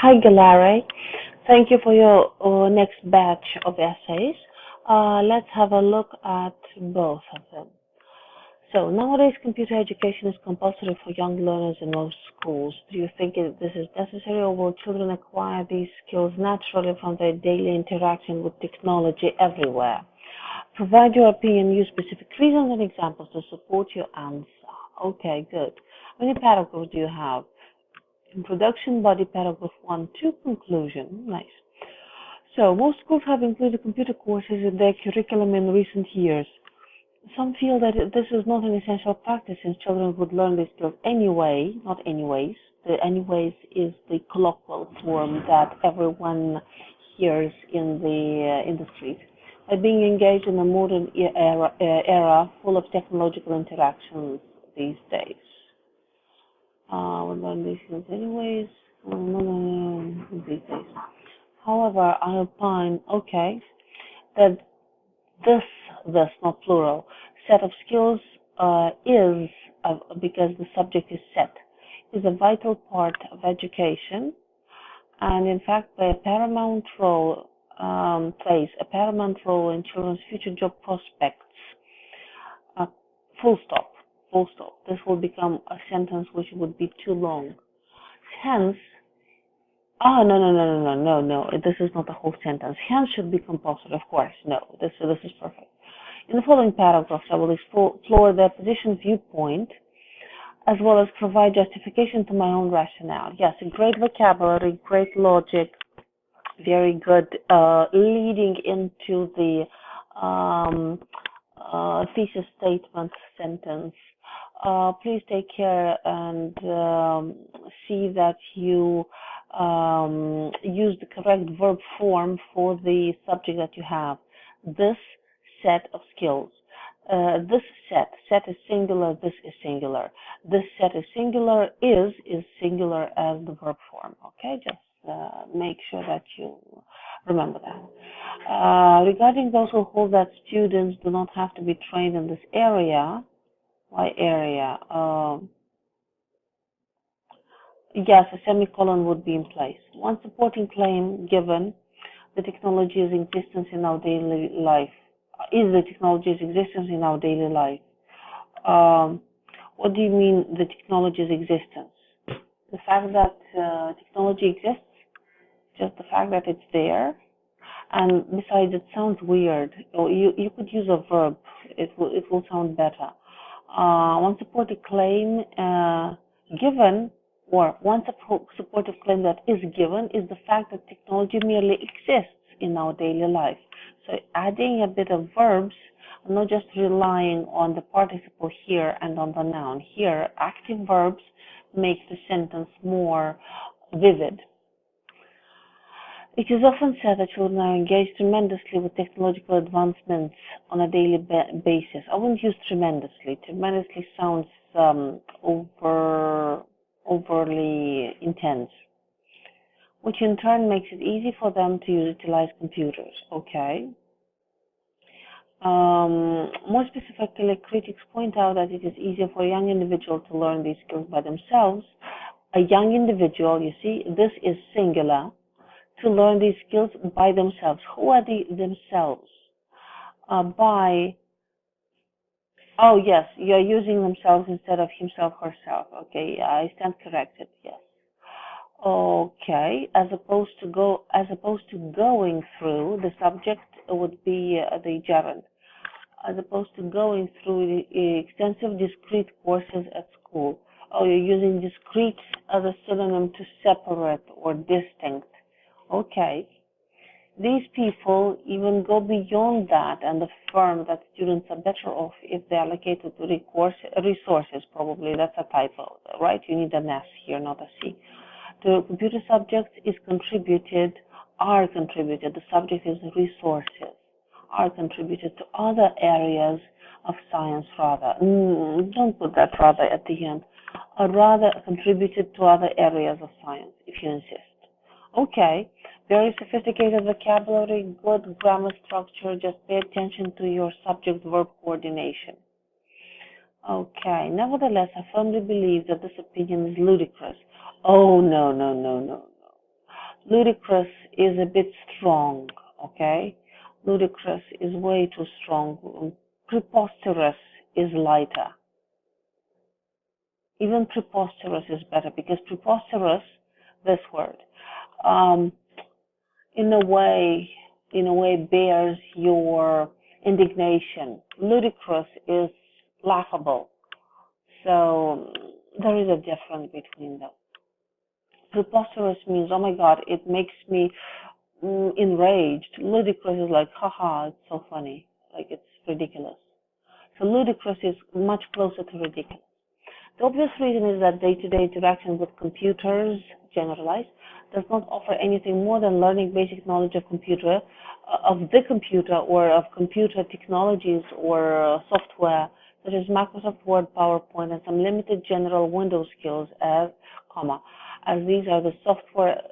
Hi, Gelareh. Thank you for your next batch of essays. Let's have a look at both of them. So nowadays, computer education is compulsory for young learners in most schools. Do you think this is necessary, or will children acquire these skills naturally from their daily interaction with technology everywhere? Provide your opinion, use specific reasons and examples to support your answer. Okay, good. How many paragraphs do you have? Introduction, body, paragraph 1, 2, conclusion. Nice. So, most schools have included computer courses in their curriculum in recent years. Some feel that this is not an essential practice since children would learn these skills anyway, not anyways. The anyways is the colloquial form that everyone hears in the street. By being engaged in a modern era full of technological interactions these days. We'll learn these skills anyways. These days. However, I opine, okay, that this not plural, set of skills is, because the subject is set, is a vital part of education, and in fact plays a paramount role in children's future job prospects. Full stop. Full stop. This will become a sentence which would be too long. Hence, no. This is not a whole sentence. Hence should be compulsory, of course. No, this is perfect. In the following paragraphs, I will explore the opposition viewpoint, as well as provide justification to my own rationale. Yes, a great vocabulary, great logic, very good leading into the thesis statement sentence. Please take care and see that you use the correct verb form for the subject that you have. This set of skills. This set is singular, this is singular. This set is singular, is singular as the verb form. Okay, just make sure that you remember that. Regarding those who hold that students do not have to be trained in this area, why area? Yes, a semicolon would be in place. One supporting claim given the technology's existence in our daily life. Is the technology's existence in our daily life? What do you mean the technology's existence? The fact that technology exists, just the fact that it's there. And besides, it sounds weird. Or you could use a verb. It will sound better. One supportive claim given, or one supportive claim that is given, is the fact that technology merely exists in our daily life. So adding a bit of verbs, not just relying on the participle here and on the noun. Here, active verbs make the sentence more vivid. It is often said that children are engaged tremendously with technological advancements on a daily basis. I wouldn't use tremendously. Tremendously sounds overly intense, which in turn makes it easy for them to utilize computers. Okay. More specifically, critics point out that it is easier for a young individual to learn these skills by themselves. A young individual, you see, this is singular, to learn these skills by themselves. Who are the themselves? Oh yes, you're using themselves instead of himself, herself. Okay, I stand corrected. Yes. Okay, as opposed to going through, the subject would be the gerund. As opposed to going through the extensive discrete courses at school. Oh, you're using discrete as a synonym to separate or distinct. Okay. These people even go beyond that and affirm that students are better off if they are allocated to resources. Probably that's a typo, right? You need an S here, not a C. The computer subjects are contributed. The subject is resources, are contributed to other areas of science rather. Don't put that rather at the end. Rather contributed to other areas of science, if you insist. Okay, very sophisticated vocabulary, good grammar structure, just pay attention to your subject-verb coordination. Okay, nevertheless, I firmly believe that this opinion is ludicrous. Oh, no. Ludicrous is a bit strong, okay? Ludicrous is way too strong. Preposterous is lighter. Even preposterous is better because preposterous, this word, um, in a way, bears your indignation. Ludicrous is laughable. So there is a difference between them. Preposterous means, oh my God, it makes me enraged. Ludicrous is like, haha, it's so funny. Like it's ridiculous. So ludicrous is much closer to ridiculous. The obvious reason is that day-to-day interaction with computers, generalized, does not offer anything more than learning basic knowledge of the computer or of computer technologies or software, such as Microsoft Word, PowerPoint, and some limited general Windows skills as these are the software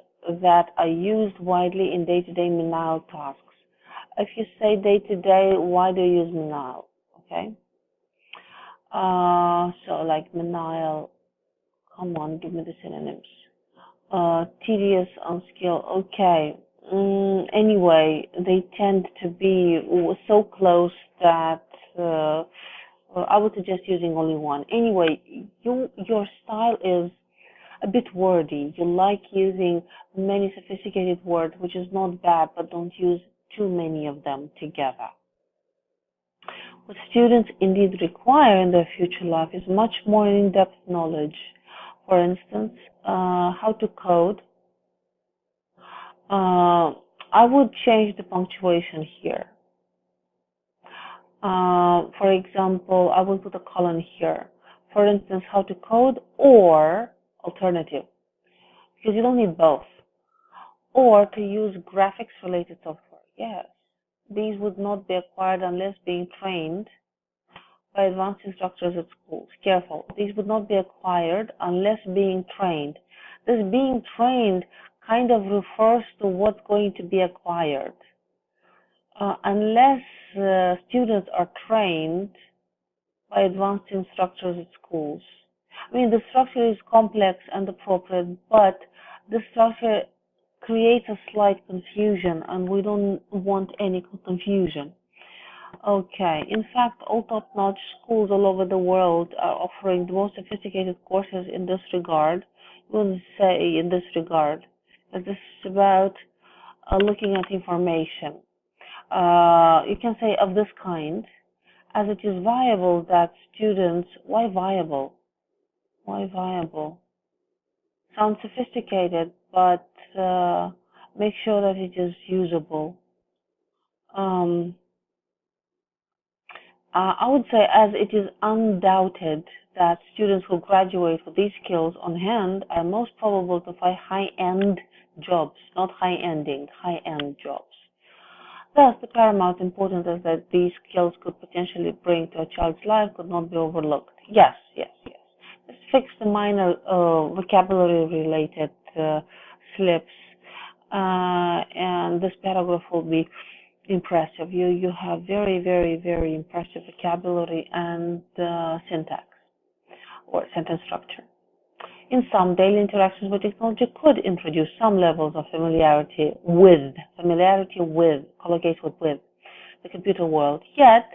that are used widely in day-to-day menial tasks. If you say day-to-day, why do you use menial? Okay. So like menial, come on, give me the synonyms. Tedious, unskilled, okay. Anyway, they tend to be so close that I would suggest using only one. Anyway, your style is a bit wordy. You like using many sophisticated words, which is not bad, but don't use too many of them together. What students indeed require in their future life is much more in-depth knowledge. For instance, how to code. I would change the punctuation here. For example, I will put a colon here. For instance, how to code or alternative, because you don't need both. Or to use graphics-related software. Yes, these would not be acquired unless being trained by advanced instructors at schools. Careful, these would not be acquired unless being trained. This being trained kind of refers to what's going to be acquired. Unless students are trained by advanced instructors at schools. I mean, the structure is complex and appropriate, but the structure creates a slight confusion, and we don't want any confusion. Okay, in fact, all top-notch schools all over the world are offering the most sophisticated courses in this regard. We will say in this regard, that this is about looking at information. You can say of this kind, as it is viable that students, why viable? Why viable? Sounds sophisticated, but make sure that it is usable. I would say as it is undoubted that students who graduate with these skills on hand are most probable to find high-end jobs, not high-ending, high-end jobs. Thus, the paramount importance is that these skills could potentially bring to a child's life could not be overlooked. Yes, yes, yes. Just fix the minor vocabulary-related slips, and this paragraph will be impressive. You have very, very, very impressive vocabulary and syntax or sentence structure. In some, daily interactions with technology could introduce some levels of familiarity with, collocates with the computer world, yet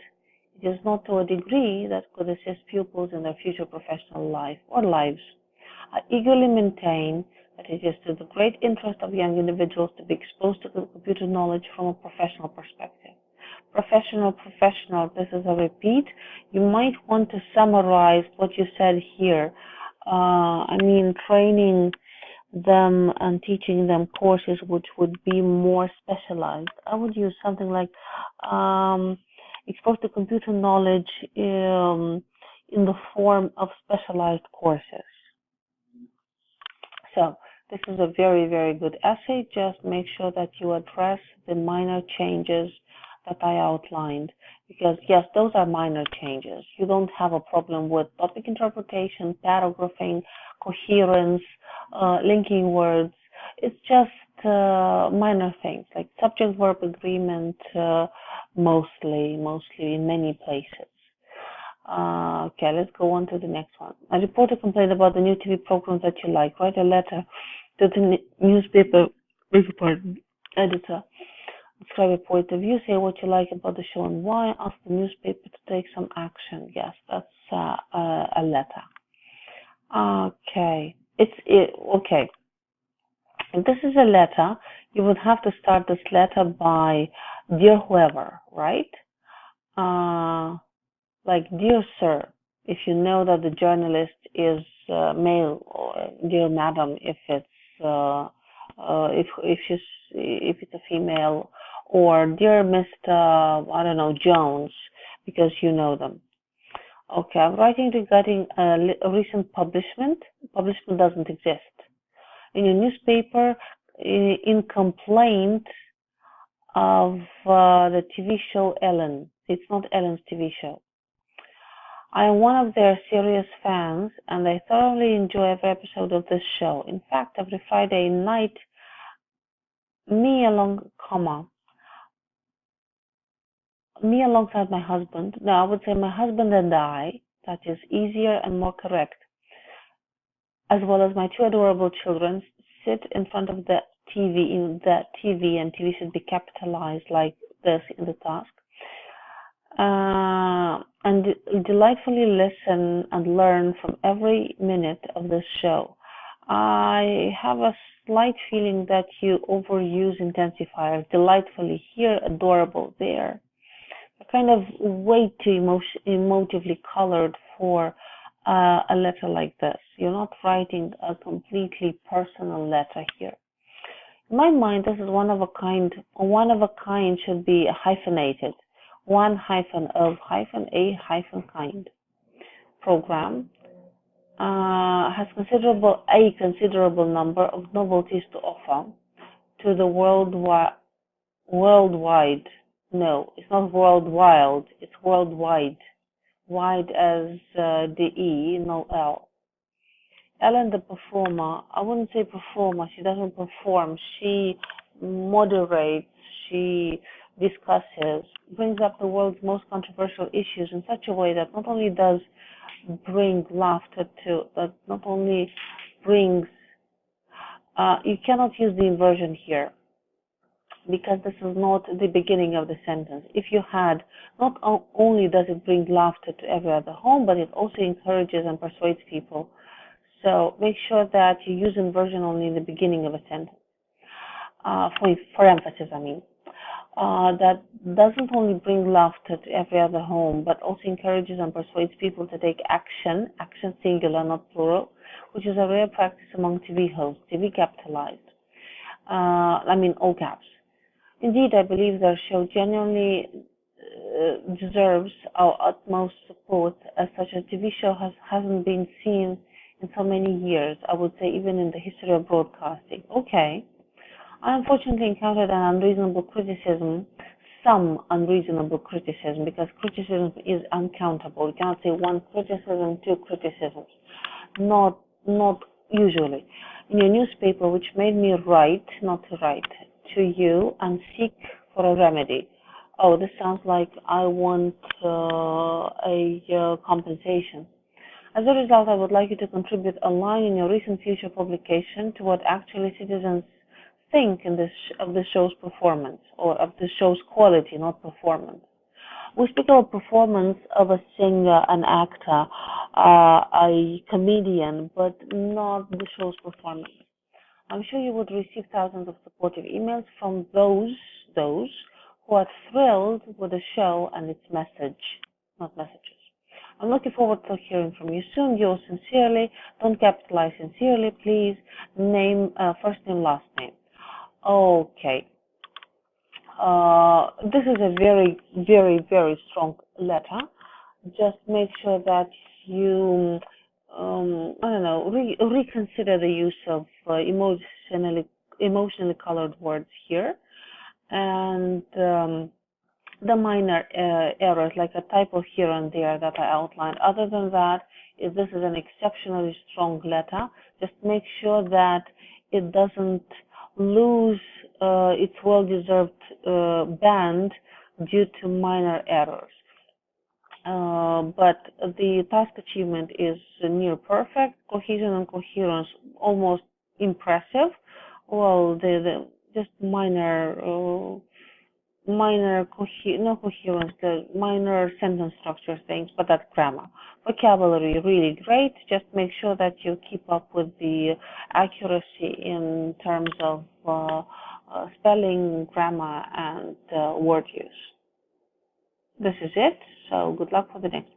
it is not to a degree that could assist pupils in their future professional life or lives. I eagerly maintain that it is to the great interest of young individuals to be exposed to computer knowledge from a professional perspective. Professional, this is a repeat. You might want to summarize what you said here. I mean, training them and teaching them courses which would be more specialized. I would use something like exposed to computer knowledge in the form of specialized courses. So this is a very, very good essay. Just make sure that you address the minor changes that I outlined, because yes, those are minor changes. You don't have a problem with topic interpretation, paragraphing, coherence, linking words. It's just minor things like subject-verb agreement, mostly in many places. Okay, let's go on to the next one. A reporter complained about the new TV programs that you like. Write a letter to the newspaper Beg your pardon. Editor. Describe your point of view. Say what you like about the show and why. Ask the newspaper to take some action. Yes, that's a letter. Okay. Okay. If this is a letter, you would have to start this letter by dear whoever, right? Like dear sir, if you know that the journalist is male, or dear madam if it's if it's a female, or dear Mr. I don't know Jones, because you know them. Okay, I'm writing regarding a recent publishment. Publishment doesn't exist in your newspaper in complaint of the TV show Ellen. It's not Ellen's TV show. I am one of their serious fans, and I thoroughly enjoy every episode of this show. In fact, every Friday night, me alongside my husband. No, I would say my husband and I. That is easier and more correct. As well as my two adorable children, sit in front of the TV and TV should be capitalized like this in the task. And delightfully listen and learn from every minute of this show. I have a slight feeling that you overuse intensifiers. Delightfully here, adorable there. Kind of way too emotively colored for a letter like this. You're not writing a completely personal letter here. In my mind, this is one of a kind. One of a kind should be hyphenated. One hyphen of hyphen a hyphen kind. Program has a considerable number of novelties to offer to the worldwide. No, it's not worldwide. It's worldwide. Wide as the E, no L. Ellen, the performer, I wouldn't say performer. She doesn't perform. She moderates. She discusses, brings up the world's most controversial issues in such a way that not only does bring laughter to, but not only brings, you cannot use the inversion here because this is not the beginning of the sentence. If you had, not only does it bring laughter to every other home, but it also encourages and persuades people. So make sure that you use inversion only in the beginning of a sentence, for emphasis, I mean. That doesn't only bring laughter to every other home, but also encourages and persuades people to take action singular, not plural, which is a rare practice among TV hosts, TV capitalized. I mean all caps. Indeed, I believe their show genuinely deserves our utmost support, as such a TV show hasn't been seen in so many years, I would say even in the history of broadcasting. Okay. I unfortunately encountered an unreasonable criticism, some unreasonable criticism, because criticism is uncountable. You cannot say one criticism, two criticisms. Not usually. In your newspaper, which made me write, not to write, to you and seek for a remedy. Oh, this sounds like I want a compensation. As a result, I would like you to contribute a line in your recent future publication to what actually citizens think of the show's performance, or of the show's quality, not performance. We speak about performance of a singer, an actor, a comedian, but not the show's performance. I'm sure you would receive thousands of supportive emails from those who are thrilled with the show and its message, not messages. I'm looking forward to hearing from you soon. Yours sincerely. Don't capitalize sincerely, please. Name, first name, last name. Okay. This is a very, very, very strong letter. Just make sure that you, I don't know, reconsider the use of emotionally colored words here, and the minor errors like a typo here and there that I outlined. Other than that, if this is an exceptionally strong letter, just make sure that it doesn't lose its well-deserved band due to minor errors. But the task achievement is near perfect. Cohesion and coherence almost impressive. Well, just minor no coherence, the minor sentence structure things, but that grammar. Vocabulary really great. Just make sure that you keep up with the accuracy in terms of spelling, grammar, and word use. This is it. So good luck for the next